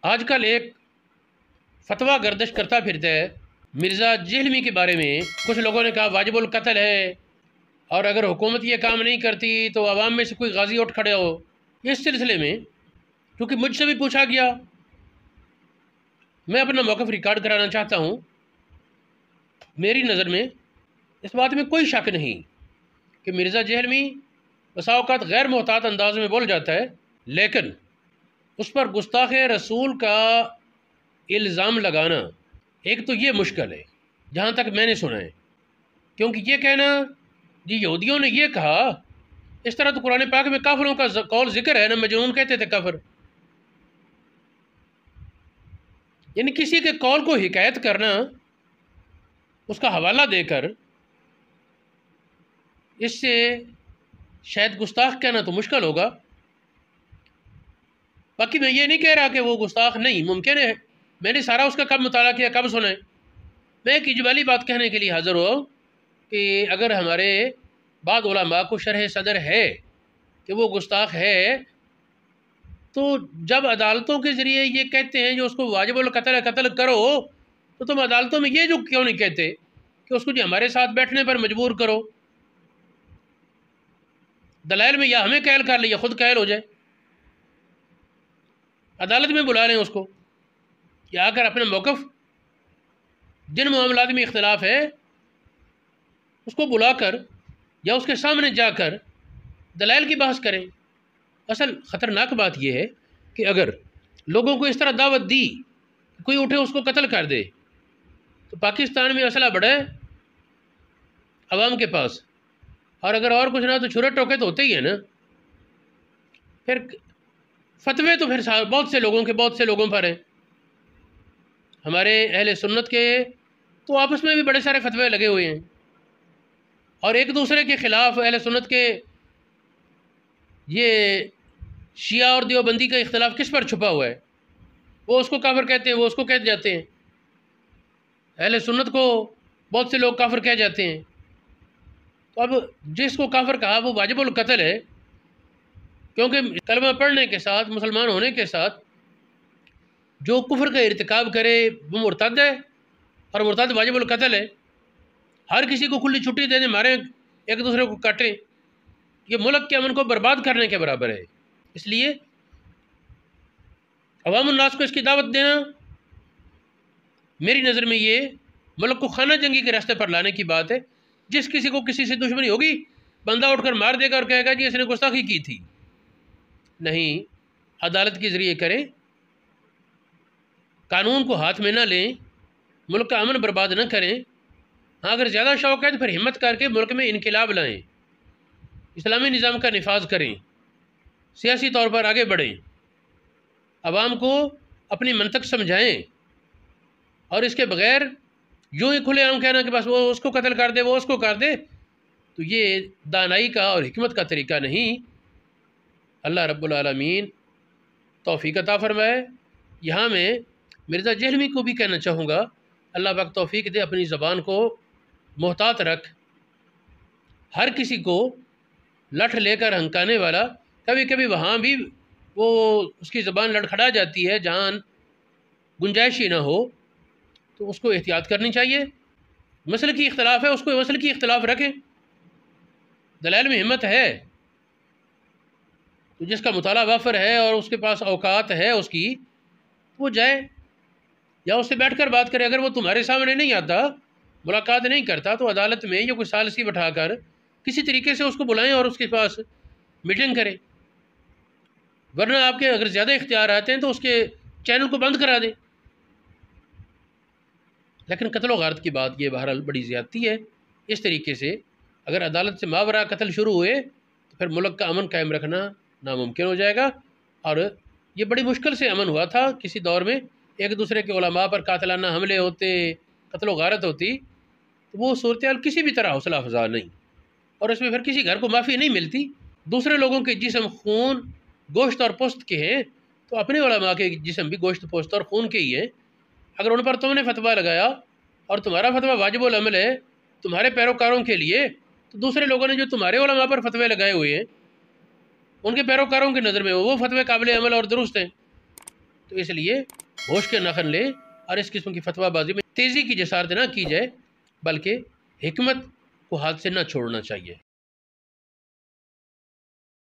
آج کل ایک فتویٰ گردش کرتا پھرتا ہے مرزا جہلمی کے بارے میں۔ کچھ لوگوں نے کہا واجب القتل ہے، اور اگر حکومت یہ کام نہیں کرتی تو عوام میں سے کوئی غازی اٹھ کھڑے ہو۔ اس سلسلے میں کیونکہ مجھ سے بھی پوچھا گیا، میں اپنا موقف ریکارڈ کرانا چاہتا ہوں۔ میری نظر میں اس بات میں کوئی شک نہیں کہ مرزا جہلمی بسا اوقات غیر محتاط انداز میں بول جاتا ہے، لیکن اس پر گستاخ رسول کا الزام لگانا ایک تو یہ مشکل ہے جہاں تک میں نے سنا ہے، کیونکہ یہ کہنا جی یہودیوں نے یہ کہا، اس طرح تو قرآن پاک میں کافروں کا قول ذکر ہے نا، مجنون کہتے تھے کافر۔ یعنی کسی کے قول کو حکایت کرنا، اس کا حوالہ دے کر، اس سے شاید گستاخ کہنا تو مشکل ہوگا۔ باقی میں یہ نہیں کہہ رہا کہ وہ گستاخ نہیں، ممکن ہے میں نے سارا اس کا کب مطالعہ کیا، کب سنا ہے۔ میں ایک اجمالی بات کہنے کے لیے حاضر ہوں کہ اگر ہمارے بعض علماء کو شرح صدر ہے کہ وہ گستاخ ہے، تو جب عدالتوں کے ذریعے یہ کہتے ہیں جو اس کو واجب القتل قتل کرو، تو تم عدالتوں میں یہ جو کیوں نہیں کہتے کہ اس کو جی ہمارے ساتھ بیٹھنے پر مجبور کرو؟ دلائل میں یا ہمیں قائل کر لیں یا خود قائل ہو جائے، عدالت میں بلا لیں اس کو، یا اگر اپنا موقف جن معاملات میں اختلاف ہے اس کو بلا کر یا اس کے سامنے جا کر دلائل کی بحث کریں۔ اصل خطرناک بات یہ ہے کہ اگر لوگوں کو اس طرح دعوت دی کوئی اٹھے اس کو قتل کر دے، تو پاکستان میں اسلحہ بڑا ہے عوام کے پاس، اور اگر اور کچھ نہ تو چھرے ٹوکے تو ہوتے ہی ہیں نا۔ پھر فتوے تو پھر بہت سے لوگوں پر ہیں۔ ہمارے اہل سنت کے تو آپس میں بھی بڑے سارے فتوے لگے ہوئے ہیں، اور ایک دوسرے کے خلاف اہل سنت کے یہ شیعہ اور دیوبندی کا اختلاف کس پر چھپا ہوا ہے؟ وہ اس کو کافر کہتے ہیں، وہ اس کو کہہ جاتے ہیں، اہل سنت کو بہت سے لوگ کافر کہہ جاتے ہیں۔ تو اب جس کو کافر کہا وہ واجب القتل ہے، کیونکہ کلمہ پڑھنے کے ساتھ، مسلمان ہونے کے ساتھ جو کفر کا ارتکاب کرے وہ مرتد ہے، اور مرتد واجب القتل ہے۔ ہر کسی کو کھلی چھٹی دے دیں، ماریں، ایک دوسرے کو کاٹیں، یہ ملک کے امن کو برباد کرنے کے برابر ہے۔ اس لیے عوام الناس کو اس کی دعوت دینا میری نظر میں یہ ملک کو خانہ جنگی کے راستے پر لانے کی بات ہے۔ جس کسی کو کسی سے دشمنی ہوگی، بندہ اٹھ کر مار دے گا اور کہے گا جی اس نے گستاخی کی تھی۔ نہیں، عدالت کے ذریعے کریں، قانون کو ہاتھ میں نہ لیں، ملک کا امن برباد نہ کریں۔ ہاں اگر زیادہ شوق ہے تو پھر ہمت کر کے ملک میں انقلاب لائیں، اسلامی نظام کا نفاذ کریں، سیاسی طور پر آگے بڑھیں، عوام کو اپنی منطق سمجھائیں، اور اس کے بغیر یوں ہی کھلے عام کہنا کہ بس وہ اس کو قتل کر دے، وہ اس کو کر دے، تو یہ دانائی کا اور حکمت کا طریقہ نہیں۔ اللہ رب العالمین توفیق عطا فرمائے۔ یہاں میں مرزا جہلمی کو بھی کہنا چاہوں گا، اللہ پاک توفیق دے، اپنی زبان کو محتاط رکھ۔ ہر کسی کو لٹھ لے کر ہنکانے والا، کبھی کبھی وہاں بھی وہ اس کی زبان لڑکھڑا جاتی ہے جہاں گنجائش ہی نہ ہو، تو اس کو احتیاط کرنی چاہیے۔ مسئلے کی اختلاف ہے، اس کو مسئلے کی اختلاف رکھیں، دلائل میں ہمت ہے تو جس کا مطالعہ وافر ہے اور اس کے پاس اوقات ہے اس کی، وہ جائے یا اس سے بیٹھ کر بات کرے۔ اگر وہ تمہارے سامنے نہیں آتا، ملاقات نہیں کرتا، تو عدالت میں یا کوئی ثالثی بٹھا کر کسی طریقے سے اس کو بلائیں اور اس کے پاس میٹنگ کریں۔ ورنہ آپ کے اگر زیادہ اختیارات ہیں تو اس کے چینل کو بند کرا دیں۔ لیکن قتل و غارت کی بات یہ بہرحال بڑی زیادتی ہے۔ اس طریقے سے اگر عدالت سے ماورا قتل شروع ہوئے تو پھر ملک کا امن قائم رکھنا ناممکن ہو جائے گا، اور یہ بڑی مشکل سے امن ہوا تھا کسی دور میں۔ ایک دوسرے کے علماء پر قاتلانہ حملے ہوتے، قتل و غارت ہوتی، تو وہ صورتحال کسی بھی طرح حوصلہ افزا نہیں، اور اس میں پھر کسی گھر کو معافی نہیں ملتی۔ دوسرے لوگوں کے جسم خون، گوشت اور پوست کے ہیں، تو اپنے علماء کے جسم بھی گوشت، پوست اور خون کے ہی ہیں۔ اگر ان پر تم نے فتویٰ لگایا اور تمہارا فتویٰ واجب العمل ہے تمہارے پیروکاروں کے لیے، تو دوسرے لوگوں نے جو تمہارے علماء پر فتوے لگائے ہوئے ہیں ان کے پیروکاروں کی نظر میں وہ فتوے قابل عمل اور درست ہیں۔ تو اس لیے ہوش کے ناخن لیں اور اس قسم کی فتویٰ بازی میں تیزی کی جسارت نہ کی جائے، بلکہ حکمت کو ہاتھ سے نہ چھوڑنا چاہیے۔